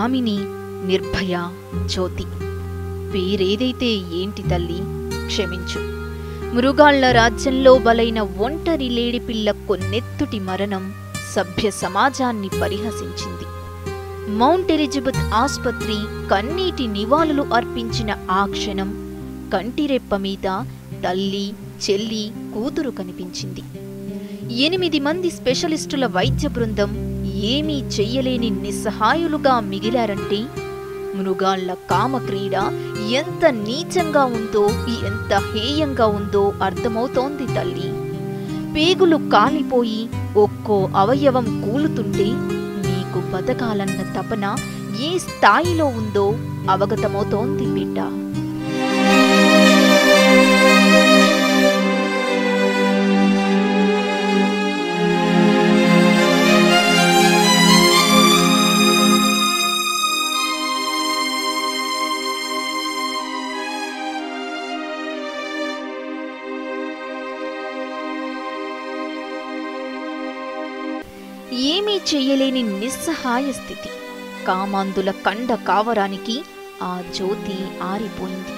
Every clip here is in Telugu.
భామిని, నిర్భయ, జ్యోతి. పేరేదైతే ఏంటి తల్లి, క్షమించు. మృగాళ్ల రాజ్యంలో బలైన ఒంటరి లేడిపిల్ల కొన్నెత్తుటి మరణం సభ్య సమాజాన్ని పరిహసించింది. మౌంట్ ఎలిజబెత్ ఆస్పత్రి కన్నీటి నివాళులు అర్పించిన ఆ క్షణం కంటిరెప్ప మీద తల్లి, చెల్లి, కూతురు కనిపించింది. 8 మంది స్పెషలిస్టుల వైద్య బృందం ఏమీ చెయ్యలేని నిస్సహాయులుగా మిగిలారంటే మృగాళ్ల కామక్రీడ ఎంత నీచంగా ఉందో, ఎంత హేయంగా ఉందో అర్థమవుతోంది తల్లి. పేగులు కాలిపోయి ఒక్కో అవయవం కూలుతుంటే నీకు బతకాలన్న తపన ఏ స్థాయిలో ఉందో అవగతమవుతోంది బిడ్డ. ఏమీ చెయ్యలేని నిస్సహాయ స్థితి. కామాంధుల కండ కావరానికి ఆ జ్యోతి ఆరిపోయింది.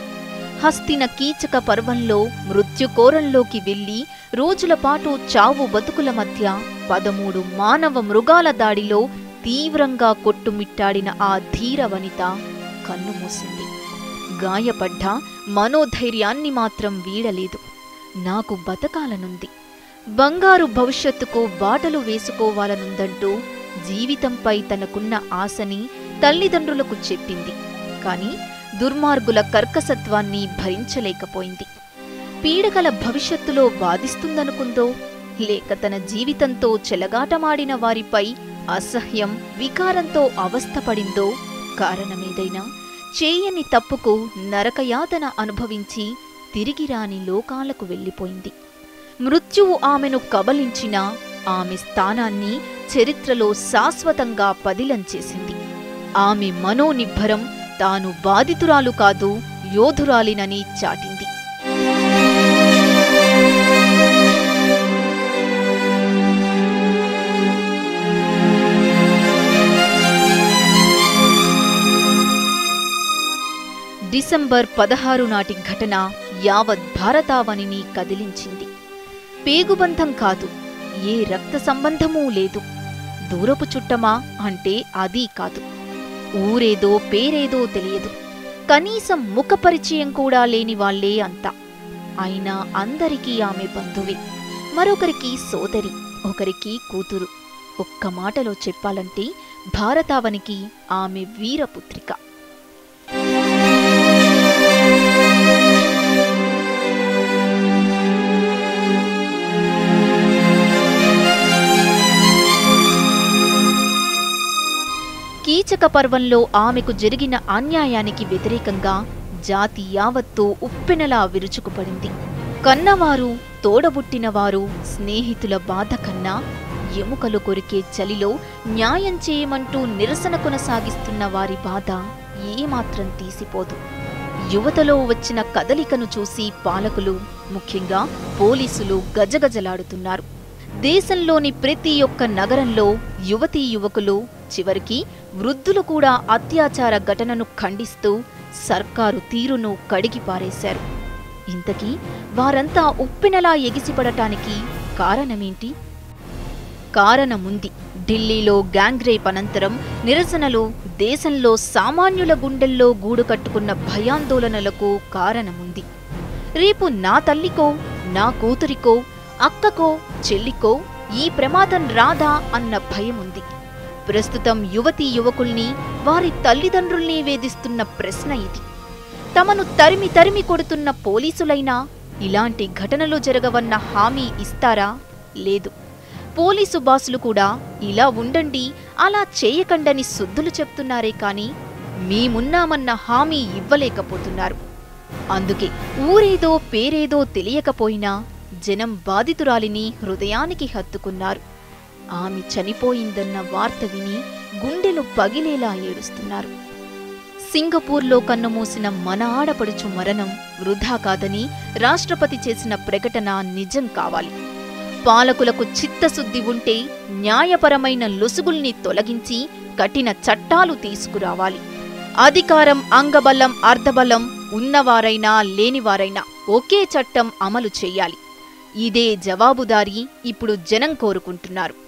హస్తిన కీచక పర్వంలో మృత్యుకోరంలోకి వెళ్లి రోజుల పాటు చావు బతుకుల మధ్య 13 మానవ మృగాల దాడిలో తీవ్రంగా కొట్టుమిట్టాడిన ఆ ధీర వనిత కన్నుమూసింది. గాయపడ్డ మనోధైర్యాన్ని మాత్రం వీడలేదు. నాకు బతకాలనుంది, బంగారు భవిష్యత్తుకు బాటలు వేసుకోవాలనుందంటూ జీవితంపై తనకున్న ఆశని తల్లిదండ్రులకు చెప్పింది. కాని దుర్మార్గుల కర్కసత్వాన్ని భరించలేకపోయింది. పీడకల భవిష్యత్తులో బాధిస్తుందనుకుందో, లేక తన జీవితంతో చెలగాటమాడిన వారిపై అసహ్యం, వికారంతో అవస్థపడిందో, కారణమేదైనా చేయని తప్పుకు నరకయాతన అనుభవించి తిరిగిరాని లోకాలకు వెళ్ళిపోయింది. మృత్యువు ఆమెను కబలించిన ఆమె స్థానాన్ని చరిత్రలో శాశ్వతంగా పదిలం చేసింది. ఆమె మనోనిబ్బరం తాను బాధితురాలు కాదు, యోధురాలినని చాటింది. డిసెంబర్ 16 నాటి ఘటన యావత్ భారతావనిని కదిలించింది. పేగుబంధం కాదు, ఏ రక్త సంబంధమూ లేదు. దూరపు చుట్టమా అంటే అదీ కాదు. ఊరేదో పేరేదో తెలియదు. కనీసం ముఖపరిచయం కూడా లేని వాళ్లే అంతా. అయినా అందరికీ ఆమె బంధువే. మరొకరికి సోదరి, ఒకరికి కూతురు. ఒక్క మాటలో చెప్పాలంటే భారతావనికి ఆమె వీరపుత్రిక. కీచక పర్వంలో ఆమెకు జరిగిన అన్యాయానికి వ్యతిరేకంగా జాతి యావత్తూ ఉప్పెనలా విరుచుకుపడింది. కన్నవారు, తోడబుట్టినవారు, స్నేహితుల బాధ కన్నా ఎముకలు కొరికే చలిలో న్యాయం చేయమంటూ నిరసన కొనసాగిస్తున్న వారి బాధ ఏమాత్రం తీసిపోదు. యువతలో వచ్చిన కదలికను చూసి పాలకులు, ముఖ్యంగా పోలీసులు గజగజలాడుతున్నారు. దేశంలోని ప్రతి ఒక్క నగరంలో యువతీ యువకులు, చివరికి వృద్ధులు కూడా అత్యాచార ఘటనను ఖండిస్తూ సర్కారు తీరును కడిగిపారేశారు. ఇంతకీ వారంతా ఉప్పెనలా ఎగిసిపడటానికి కారణమేంటి? కారణముంది. ఢిల్లీలో గ్యాంగ్ రేప్ అనంతరం నిరసనలు దేశంలో సామాన్యుల గుండెల్లో గూడు కట్టుకున్న భయాందోళనలకు కారణముంది. రేపు నా తల్లికో, నా కూతురికో, అక్కకో, చెల్లికో ఈ ప్రమాదం రాదా అన్న భయముంది. ప్రస్తుతం యువతీ యువకుల్ని, వారి తల్లిదండ్రుల్ని వేధిస్తున్న ప్రశ్న ఇది. తమను తరిమి తరిమి కొడుతున్న పోలీసులైనా ఇలాంటి ఘటనలు జరగవన్న హామీ ఇస్తారా? లేదు. పోలీసు బాసులు కూడా ఇలా ఉండండి, అలా చేయకండని సుద్దులు చెప్తున్నారే కాని మేమున్నామన్న హామీ ఇవ్వలేకపోతున్నారు. అందుకే ఊరేదో పేరేదో తెలియకపోయినా జనం బాధితురాలిని హృదయానికి హత్తుకున్నారు. ఆమె చనిపోయిందన్న వార్త విని గుండెలు పగిలేలా ఏడుస్తున్నారు. సింగపూర్లో కన్నుమూసిన మన ఆడపడుచు మరణం వృధా కాదని రాష్ట్రపతి చేసిన ప్రకటన నిజం కావాలి. పాలకులకు చిత్తశుద్ధి ఉంటే న్యాయపరమైన లొసుగుల్ని తొలగించి కఠిన చట్టాలు తీసుకురావాలి. అధికారం, అంగబలం, అర్ధబలం ఉన్నవారైనా లేనివారైనా ఒకే చట్టం అమలు చెయ్యాలి. ఇదే జవాబుదారీ ఇప్పుడు జనం కోరుకుంటున్నారు.